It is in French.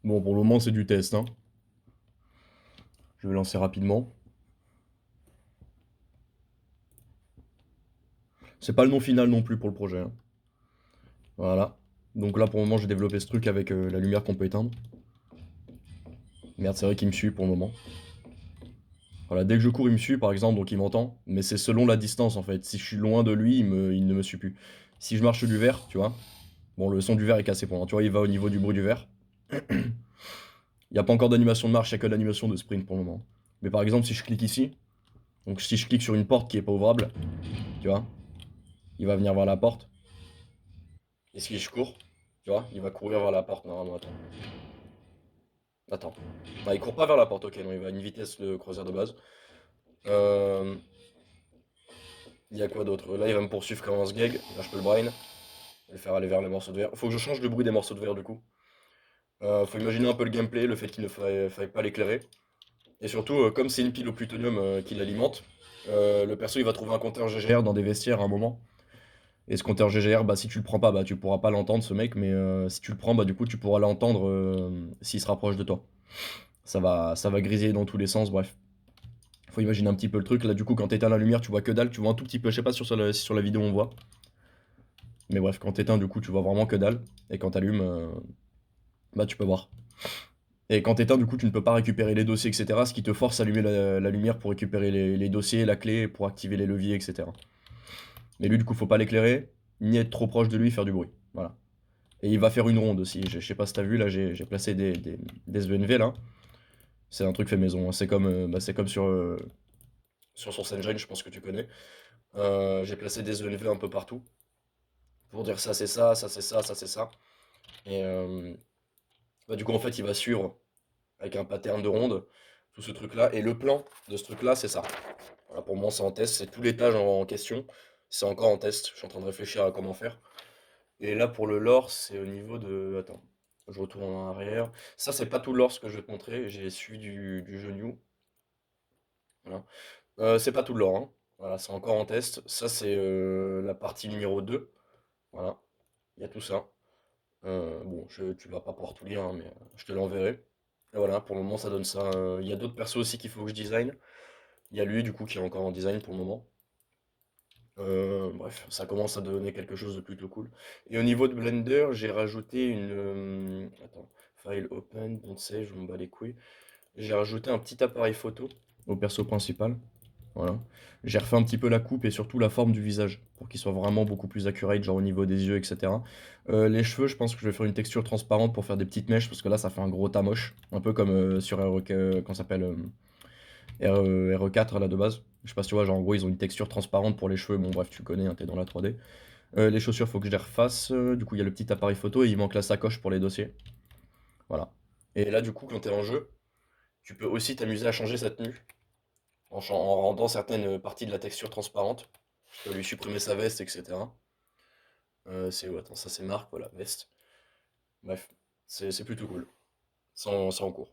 Bon, pour le moment, c'est du test, hein. Je vais lancer rapidement. C'est pas le nom final non plus pour le projet, hein. Voilà. Donc là, pour le moment, j'ai développé ce truc avec la lumière qu'on peut éteindre. Merde, c'est vrai qu'il me suit pour le moment. Voilà, dès que je cours, il me suit, par exemple, donc il m'entend. Mais c'est selon la distance, en fait. Si je suis loin de lui, il ne me suit plus. Si je marche du verre, tu vois. Bon, le son du verre est cassé pour moi. Tu vois, il va au niveau du bruit du verre. Il n'y a pas encore d'animation de marche, il n'y a que l'animation de sprint pour le moment. Mais par exemple, si je clique ici, donc si je clique sur une porte qui est pas ouvrable, tu vois, il va venir vers la porte. Et si je cours, tu vois, il va courir vers la porte normalement. Attends. Attends. Ah, il court pas vers la porte, ok, non, il va à une vitesse de croisière de base. Euh, Il y a quoi d'autre? Là, il va me poursuivre comme un sgeg. Là, je peux le brain. Le faire aller vers les morceaux de verre. Faut que je change le bruit des morceaux de verre du coup. Faut imaginer un peu le gameplay, le fait qu'il ne faille pas l'éclairer. Et surtout, comme c'est une pile au plutonium qui l'alimente, le perso il va trouver un compteur GGR dans des vestiaires à un moment. Et ce compteur GGR, bah si tu le prends pas, bah tu pourras pas l'entendre ce mec, mais si tu le prends, bah du coup tu pourras l'entendre s'il se rapproche de toi. Ça va grésiller dans tous les sens, bref. Faut imaginer un petit peu le truc. Là du coup quand t'éteins la lumière, tu vois que dalle, tu vois un tout petit peu, je sais pas si sur la vidéo on voit. Mais bref, quand t'éteins du coup tu vois vraiment que dalle. Et quand t'allumes, bah tu peux voir. Et quand t'éteins, du coup, tu ne peux pas récupérer les dossiers, etc. Ce qui te force à allumer la lumière pour récupérer les dossiers, la clé, pour activer les leviers, etc. Mais lui, du coup, faut pas l'éclairer, ni être trop proche de lui, faire du bruit. Voilà. Et il va faire une ronde aussi. Je sais pas si t'as vu, là, j'ai placé des SVNV, là. C'est un truc fait maison, hein. C'est comme sur Source Engine, je pense que tu connais. J'ai placé des ENV un peu partout. Pour dire ça, c'est ça, ça, c'est ça, ça, c'est ça. Et bah, du coup, en fait, il va suivre avec un pattern de ronde, tout ce truc-là. Et le plan de ce truc-là, c'est ça. Voilà, pour moi, c'est en test. C'est tout l'étage en question. C'est encore en test. Je suis en train de réfléchir à comment faire. Et là, pour le lore, c'est au niveau de. Attends, je retourne en arrière. Ça, c'est pas tout le lore ce que je vais te montrer. J'ai suivi du jeu New. Voilà. C'est pas tout le lore, hein. Voilà, c'est encore en test. Ça, c'est la partie numéro 2. Voilà, il y a tout ça. Bon, tu vas pas pouvoir tout lire, hein, mais je te l'enverrai. Et voilà, pour le moment, ça donne ça. Il y a d'autres persos aussi qu'il faut que je design. Il y a lui, du coup, qui est encore en design pour le moment. Bref, ça commence à donner quelque chose de plutôt cool. Et au niveau de Blender, j'ai rajouté une... attends, file open, don't save, je m'en bats les couilles. J'ai rajouté un petit appareil photo au perso principal. Voilà. J'ai refait un petit peu la coupe et surtout la forme du visage pour qu'il soit vraiment beaucoup plus accurate, genre au niveau des yeux, etc. Les cheveux, je pense que je vais faire une texture transparente pour faire des petites mèches parce que là, ça fait un gros tamoche. Un peu comme sur comment ça s'appelle RE4 là de base. Je sais pas si tu vois, genre en gros ils ont une texture transparente pour les cheveux, bon bref tu connais, hein, t'es dans la 3D. Les chaussures faut que je les refasse, du coup il y a le petit appareil photo et il manque la sacoche pour les dossiers. Voilà. Et là du coup quand t'es en jeu, tu peux aussi t'amuser à changer sa tenue en rendant certaines parties de la texture transparente. Tu peux lui supprimer sa veste, etc. C'est où? Attends, ça c'est marque, voilà, veste. Bref, c'est plutôt cool. C'est en cours.